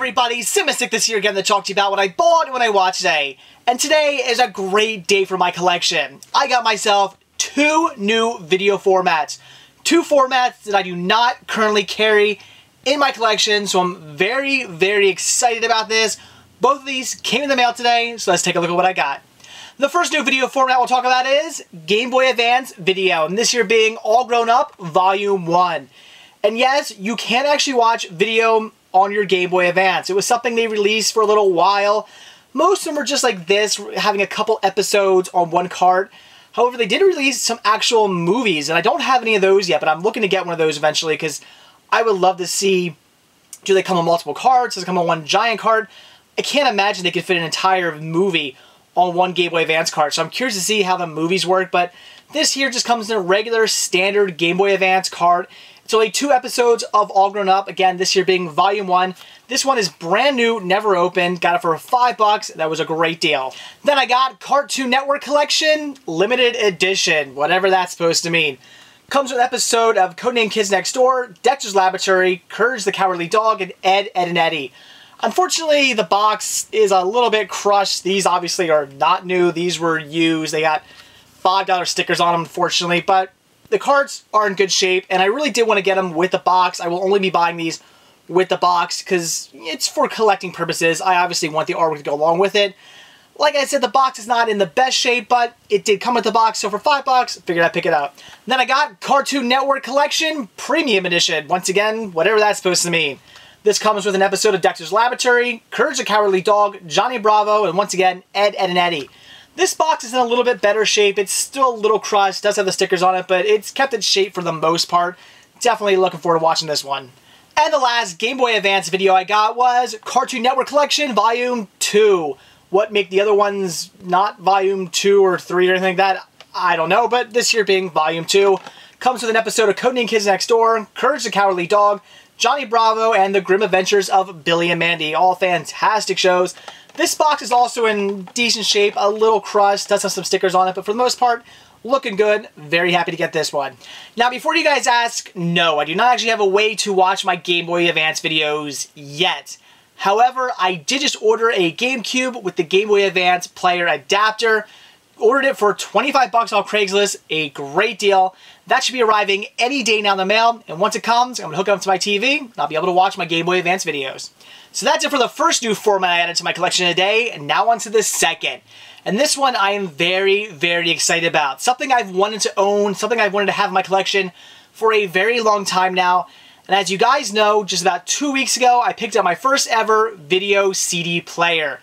everybody, Simistic this here again to talk to you about what I bought and what I watched today. And today is a great day for my collection. I got myself two new video formats. Two formats that I do not currently carry in my collection, so I'm very, very excited about this. Both of these came in the mail today, so let's take a look at what I got. The first new video format we'll talk about is Game Boy Advance video, and this year being All Grown Up Volume 1. And yes, you can actually watch video on your Game Boy Advance. It was something they released for a little while. Most of them are just like this, having a couple episodes on one cart. However, they did release some actual movies, and I don't have any of those yet, but I'm looking to get one of those eventually because I would love to see, do they come on multiple carts? Does it come on one giant cart? I can't imagine they could fit an entire movie on one Game Boy Advance cart, so I'm curious to see how the movies work, but this here just comes in a regular, standard Game Boy Advance cart. It's only 2 episodes of All Grown Up, again, this year being Volume 1. This one is brand new, never opened, got it for $5, that was a great deal. Then I got Cartoon Network Collection, Limited Edition, whatever that's supposed to mean. Comes with an episode of Codename Kids Next Door, Dexter's Laboratory, Courage the Cowardly Dog, and Ed, Edd and Eddy. Unfortunately, the box is a little bit crushed. These obviously are not new, these were used. They got $5 stickers on them, unfortunately, but the cards are in good shape, and I really did want to get them with the box. I will only be buying these with the box because it's for collecting purposes. I obviously want the artwork to go along with it. Like I said, the box is not in the best shape, but it did come with the box, so for $5, figured I'd pick it up. Then I got Cartoon Network Collection Premium Edition. Once again, whatever that's supposed to mean. This comes with an episode of Dexter's Laboratory, Courage the Cowardly Dog, Johnny Bravo, and once again, Ed, Edd and Eddy. This box is in a little bit better shape. It's still a little crushed, does have the stickers on it, but it's kept its shape for the most part. Definitely looking forward to watching this one. And the last Game Boy Advance video I got was Cartoon Network Collection Volume 2. What make the other ones not Volume 2 or 3 or anything like that, I don't know, but this here being Volume 2. Comes with an episode of Codename Kids Next Door, Courage the Cowardly Dog, Johnny Bravo, and The Grim Adventures of Billy and Mandy. All fantastic shows. This box is also in decent shape, a little crushed, does have some stickers on it, but for the most part, looking good. Very happy to get this one. Now, before you guys ask, no, I do not actually have a way to watch my Game Boy Advance videos yet. However, I did just order a GameCube with the Game Boy Advance player adapter. Ordered it for $25 off Craigslist, a great deal. That should be arriving any day now in the mail, and once it comes, I'm going to hook it up to my TV, and I'll be able to watch my Game Boy Advance videos. So that's it for the first new format I added to my collection today, and now on to the second. And this one I am very, very excited about. Something I've wanted to own, something I've wanted to have in my collection for a very long time now. And as you guys know, just about 2 weeks ago, I picked up my first ever video CD player.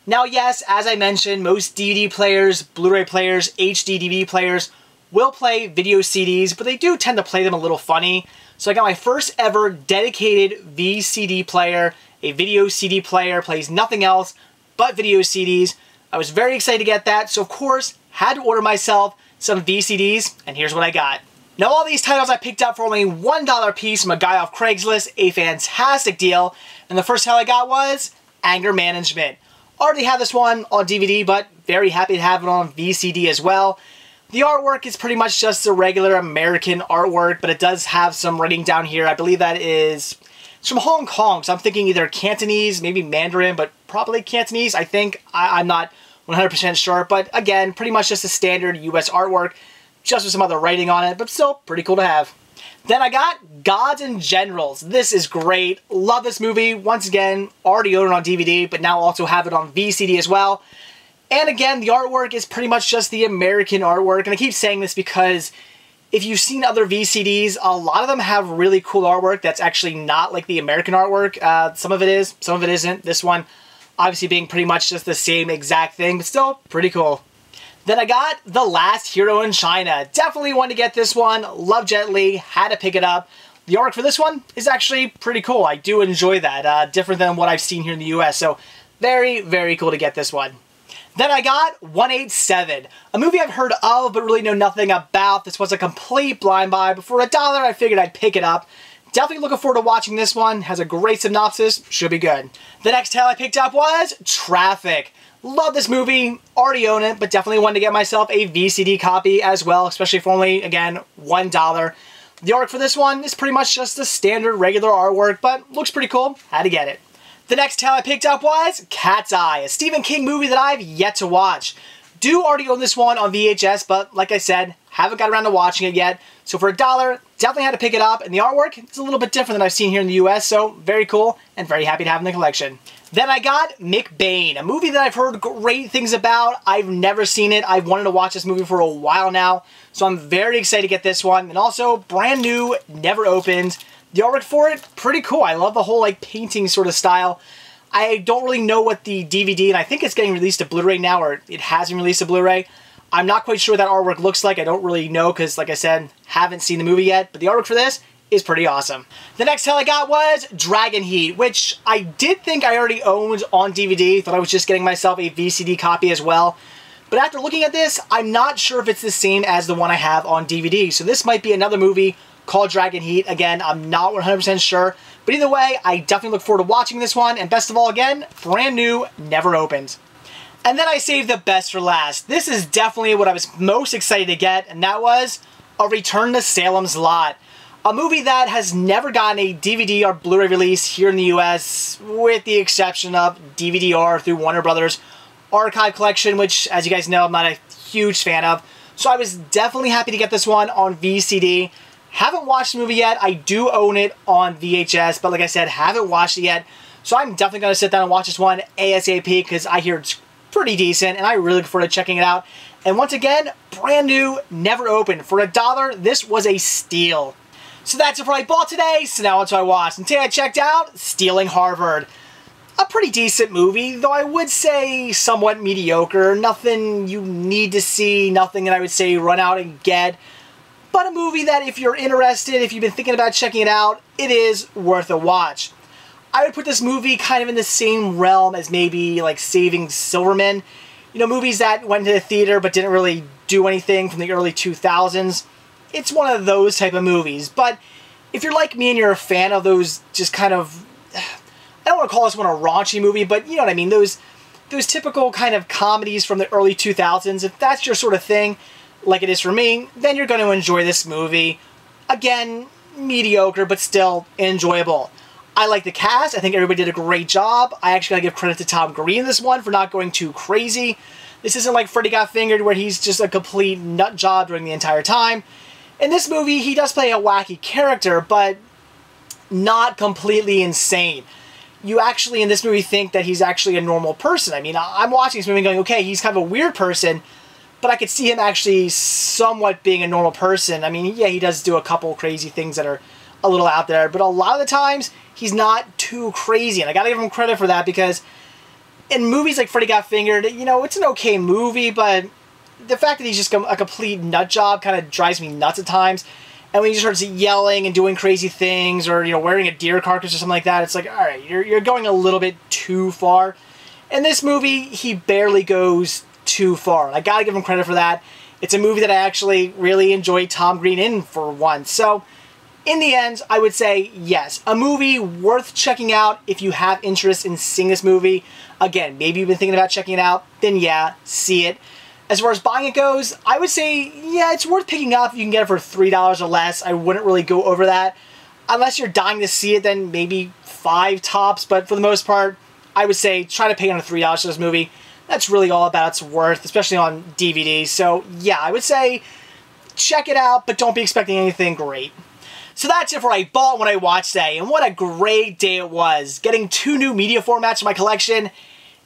Now yes, as I mentioned, most DVD players, Blu-ray players, HD DVD players will play video CDs, but they do tend to play them a little funny. So I got my first ever dedicated VCD player. A video CD player, plays nothing else but video CDs. I was very excited to get that, so of course, had to order myself some VCDs, and here's what I got. Now all these titles I picked up for only $1 a piece from a guy off Craigslist, a fantastic deal, and the first title I got was Anger Management. Already have this one on DVD, but very happy to have it on VCD as well. The artwork is pretty much just the regular American artwork, but it does have some writing down here. I believe that is... it's from Hong Kong, so I'm thinking either Cantonese, maybe Mandarin, but probably Cantonese, I think. I'm not 100% sure, but again, pretty much just a standard US artwork, just with some other writing on it, but still pretty cool to have. Then I got Gods and Generals. This is great. Love this movie. Once again, already own it on DVD, but now also have it on VCD as well. And again, the artwork is pretty much just the American artwork, and I keep saying this because if you've seen other VCDs, a lot of them have really cool artwork that's actually not like the American artwork. Some of it is, some of it isn't. This one obviously being pretty much just the same exact thing, but still pretty cool. Then I got The Last Hero in China. Definitely wanted to get this one. Love Jet Li, had to pick it up. The artwork for this one is actually pretty cool. I do enjoy that. Different than what I've seen here in the US, so very, very cool to get this one. Then I got 187, a movie I've heard of but really know nothing about. This was a complete blind buy, but for $1 I figured I'd pick it up. Definitely looking forward to watching this one. Has a great synopsis, should be good. The next title I picked up was Traffic. Love this movie, already own it, but definitely wanted to get myself a VCD copy as well, especially for only, again, $1. The artwork for this one is pretty much just the standard regular artwork, but looks pretty cool, had to get it. The next tale I picked up was Cat's Eye, a Stephen King movie that I've yet to watch. Do already own this one on VHS, but like I said, haven't got around to watching it yet. So for $1, definitely had to pick it up, and the artwork is a little bit different than I've seen here in the US, so very cool and very happy to have in the collection. Then I got McBain, a movie that I've heard great things about. I've never seen it. I've wanted to watch this movie for a while now, so I'm very excited to get this one. And also, brand new, never opened. The artwork for it, pretty cool. I love the whole like painting sort of style. I don't really know what the DVD, and I think it's getting released to Blu-ray now, or it has been released to Blu-ray. I'm not quite sure what that artwork looks like. I don't really know because, like I said, haven't seen the movie yet, but the artwork for this is pretty awesome. The next tale I got was Dragon Heat, which I did think I already owned on DVD. Thought I was just getting myself a VCD copy as well. But after looking at this, I'm not sure if it's the same as the one I have on DVD. So this might be another movie called Dragon Heat. Again, I'm not 100% sure. But either way, I definitely look forward to watching this one. And best of all, again, brand new, never opened. And then I saved the best for last. This is definitely what I was most excited to get, and that was A Return to Salem's Lot. A movie that has never gotten a DVD or Blu-ray release here in the US, with the exception of DVD-R through Warner Brothers Archive Collection, which, as you guys know, I'm not a huge fan of. So I was definitely happy to get this one on VCD. Haven't watched the movie yet. I do own it on VHS, but like I said, haven't watched it yet. So I'm definitely going to sit down and watch this one ASAP because I hear it's pretty decent and I really look forward to checking it out. And once again, brand new, never opened. For $1, this was a steal. So that's it for what I bought today. So now what's what I watched. And today I checked out Stealing Harvard. A pretty decent movie, though I would say somewhat mediocre. Nothing you need to see, nothing that I would say run out and get. But a movie that if you're interested, if you've been thinking about checking it out, it is worth a watch. I would put this movie kind of in the same realm as maybe like Saving Silverman. You know, movies that went to the theater but didn't really do anything from the early 2000s. It's one of those type of movies. But if you're like me and you're a fan of those just kind of, I don't want to call this one a raunchy movie, but you know what I mean, those typical kind of comedies from the early 2000s, if that's your sort of thing, like it is for me, then you're going to enjoy this movie. Again, mediocre, but still enjoyable. I like the cast. I think everybody did a great job. I actually gotta give credit to Tom Green in this one for not going too crazy. This isn't like Freddy Got Fingered where he's just a complete nut job during the entire time. In this movie, he does play a wacky character, but not completely insane. You actually, in this movie, think that he's actually a normal person. I mean, I'm watching this movie going, okay, he's kind of a weird person, but I could see him actually somewhat being a normal person. I mean, yeah, he does do a couple crazy things that are a little out there, but a lot of the times, he's not too crazy, and I gotta give him credit for that because in movies like Freddy Got Fingered, you know, it's an okay movie, but the fact that he's just a complete nut job kind of drives me nuts at times. And when he just starts yelling and doing crazy things, or, you know, wearing a deer carcass or something like that, it's like, alright, you're going a little bit too far. In this movie, he barely goes too far, and I gotta give him credit for that. It's a movie that I actually really enjoyed Tom Green in for once. So, in the end, I would say, yes, a movie worth checking out if you have interest in seeing this movie. Again, maybe you've been thinking about checking it out, then yeah, see it. As far as buying it goes, I would say, yeah, it's worth picking up. You can get it for $3 or less. I wouldn't really go over that. Unless you're dying to see it, then maybe $5 tops. But for the most part, I would say try to pay under $3 for this movie. That's really all about its worth, especially on DVD. So, yeah, I would say check it out, but don't be expecting anything great. So that's it for what I bought when I watched today, and what a great day it was. Getting 2 new media formats for my collection,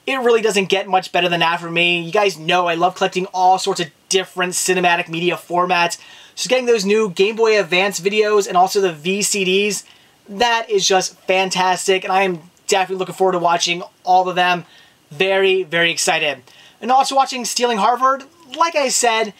it really doesn't get much better than that for me. You guys know I love collecting all sorts of different cinematic media formats, so getting those new Game Boy Advance videos and also the VCDs, that is just fantastic, and I am definitely looking forward to watching all of them. Very, very excited. And also watching Stealing Harvard, like I said,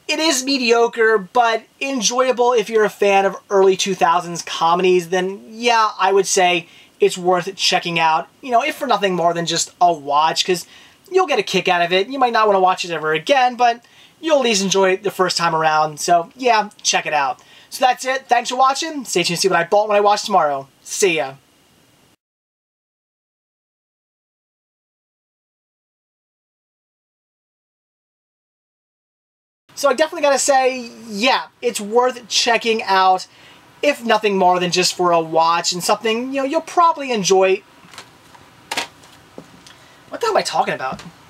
it is mediocre, but enjoyable if you're a fan of early 2000s comedies, then yeah, I would say it's worth checking out. You know, if for nothing more than just a watch, because you'll get a kick out of it. You might not want to watch it ever again, but you'll at least enjoy it the first time around. So yeah, check it out. So that's it. Thanks for watching. Stay tuned to see what I bought when I watch tomorrow. See ya. So I definitely gotta say, yeah, it's worth checking out, if nothing more than just for a watch and something, you know, you'll probably enjoy What the hell am I talking about?